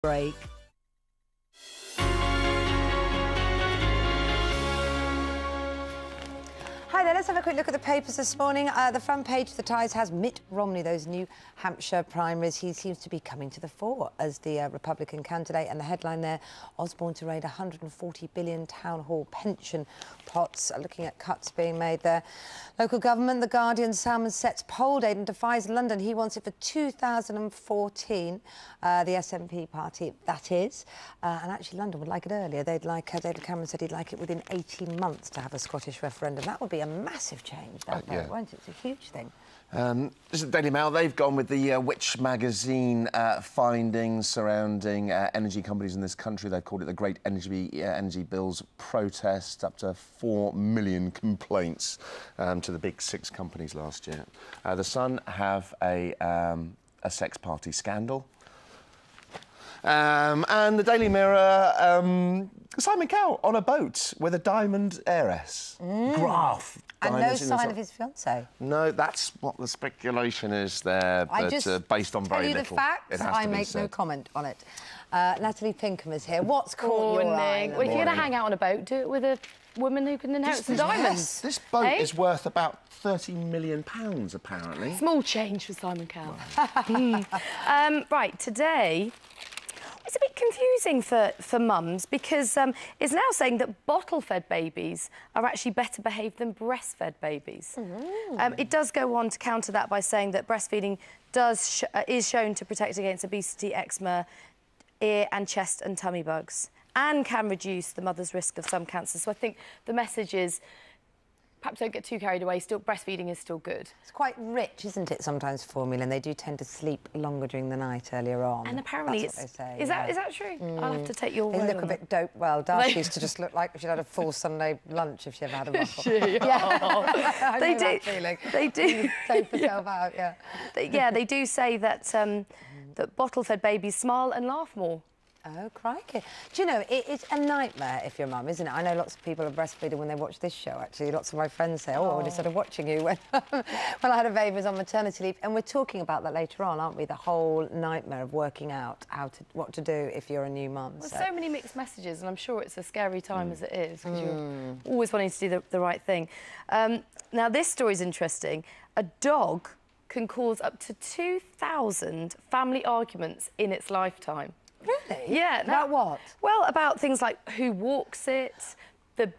Daybreak. Hi there, let's have a quick look at the papers this morning. The front page of the Times has Mitt Romney, those New Hampshire primaries. He seems to be coming to the fore as the Republican candidate. And the headline there, Osborne to raid 140 billion town hall pension pots. Looking at cuts being made there. Local government, The Guardian, Salmon sets poll date and defies London. He wants it for 2014, the SNP party, that is. And actually London would like it earlier. They'd like, David Cameron said he'd like it within 18 months to have a Scottish referendum. That would be a massive change, yeah. won't it? It's a huge thing. This is the Daily Mail. They've gone with the Which magazine findings surrounding energy companies in this country. They've called it the Great Energy Bills Protest. Up to 4 million complaints to the big 6 companies last year. The Sun have a sex party scandal. And the Daily Mirror, Simon Cowell on a boat with a diamond heiress. Graph. And no sign of his fiancée. No, that's what the speculation is there, but based on very little. The facts, I make no comment on it. Natalie Pinkham is here. What's caught your eye? Well, if you're going to hang out on a boat, do it with a woman who can inherit some diamonds. This boat is worth about £30 million, apparently. Small change for Simon Cowell. Right, today... It's a bit confusing for mums because it's now saying that bottle-fed babies are actually better behaved than breastfed babies. It does go on to counter that by saying that breastfeeding is shown to protect against obesity, eczema, ear and chest and tummy bugs, and can reduce the mother's risk of some cancers. So I think the message is, perhaps don't get too carried away. Still, breastfeeding is still good. It's quite rich, isn't it, sometimes, formula, and they do tend to sleep longer during the night earlier on. And apparently that's what they say, is that true? I'll have to take your word They look on a bit dope. Well, Darcy used to just look like she'd had a full Sunday lunch if she ever had a waffle. Yeah. They do. That feeling. They do. Tape herself out, yeah. They do say that, that bottle-fed babies smile and laugh more. Oh, crikey. Do you know, it's a nightmare if you're mum, isn't it? I know lots of people are breastfeeding when they watch this show, actually. Lots of my friends say, oh, I already started watching you when, when I had a baby, was on maternity leave. And we're talking about that later on, aren't we? The whole nightmare of working out what to do if you're a new mum. Well, so many mixed messages, and I'm sure it's a scary time as it is, because you're always wanting to do the right thing. Now, this story's interesting. A dog can cause up to 2,000 family arguments in its lifetime. Really? Yeah. About what? Well, about things like who walks it, the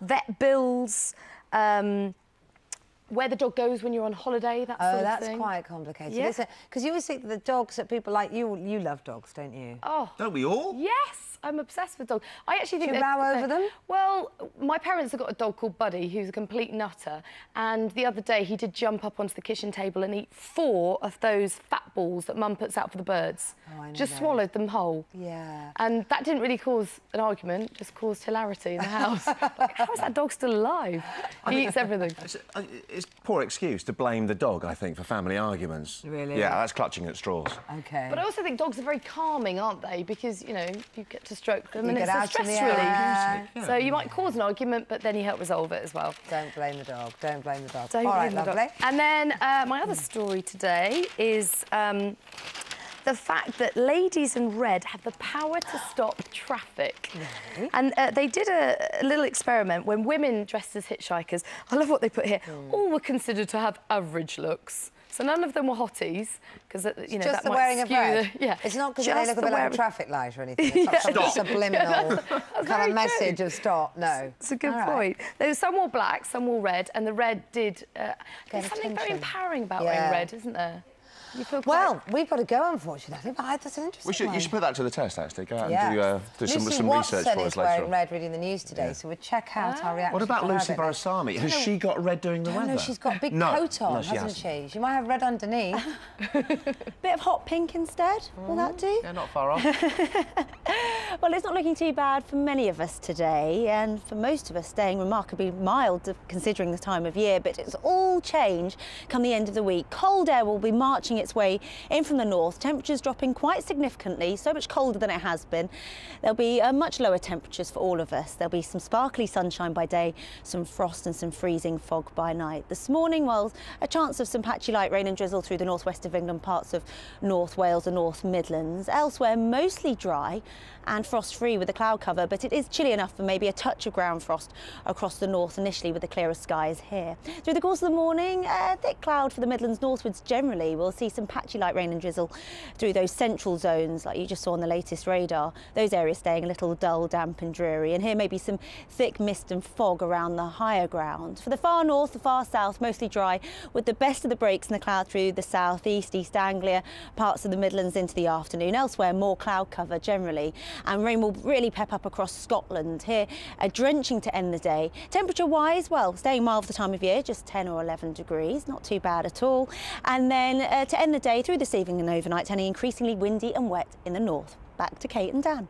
vet bills, where the dog goes when you're on holiday, that sort of thing. Oh, that's quite complicated, isn't it? Because you always think that the dogs that people like you love dogs, don't you? Oh. Don't we all? Yes. I'm obsessed with dogs. I actually think do you row over them? Well, my parents have got a dog called Buddy, who's a complete nutter, and the other day he did jump up onto the kitchen table and eat 4 of those fat balls that Mum puts out for the birds. Oh, I know. Just swallowed them whole. Yeah. And that didn't really cause an argument, just caused hilarity in the house. Like, how is that dog still alive? He eats everything. It's a poor excuse to blame the dog, I think, for family arguments. Really? Yeah, that's clutching at straws. OK. But I also think dogs are very calming, aren't they? Because, you know, you get to stroke them and it's a stress relief. Yeah. So you might cause an argument, but then you help resolve it as well. Don't blame the dog. Don't blame the dog. Don't All right, blame the lovely. dog. And then my other story today is the fact that ladies in red have the power to stop traffic. Really? And they did a little experiment when women dressed as hitchhikers. I love what they put here. All were considered to have average looks. So none of them were hotties, because, you know, just that the might wearing of red? Yeah. It's not because they look a bit like a traffic light or anything. It's such a subliminal kind of message of stop. No. It's a good point. There was some wore black, some wore red, and the red did... there's something very empowering about wearing red, isn't there? You feel quite... Well, we've got to go, unfortunately, but that's an interesting one. You should put that to the test, actually. Go out and do some research for us later wearing red reading the news today, so we'll check out our reaction. What about Lucy Verasamy? Has she got red doing the weather? No, she's got a big coat on, hasn't she? She might have red underneath. Bit of hot pink instead, will that do? Yeah, not far off. Well, it's not looking too bad for many of us today, and for most of us staying remarkably mild considering the time of year, but it's all change come the end of the week. Cold air will be marching making its way in from the north. Temperatures dropping quite significantly, so much colder than it has been. There'll be much lower temperatures for all of us. There'll be some sparkly sunshine by day, some frost and some freezing fog by night. This morning, well, a chance of some patchy light rain and drizzle through the northwest of England, parts of North Wales and North Midlands. Elsewhere, mostly dry and frost-free with a cloud cover, but it is chilly enough for maybe a touch of ground frost across the north initially, with the clearer skies here. Through the course of the morning, thick cloud for the Midlands northwards generally. We'll see some patchy light rain and drizzle through those central zones like you just saw on the latest radar. Those areas staying a little dull, damp and dreary, and here maybe some thick mist and fog around the higher ground. For the far north, the far south, mostly dry with the best of the breaks in the cloud through the south east, East Anglia, parts of the Midlands into the afternoon. Elsewhere, more cloud cover generally, and rain will really pep up across Scotland. Here, a drenching to end the day. Temperature-wise, well, staying mild for the time of year, just 10 or 11 degrees, not too bad at all. And then to end the day, through this evening and overnight, turning increasingly windy and wet in the north. Back to Kate and Dan.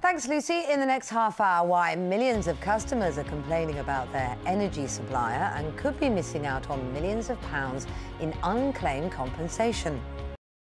Thanks, Lucy. In the next half hour, why millions of customers are complaining about their energy supplier and could be missing out on millions of pounds in unclaimed compensation.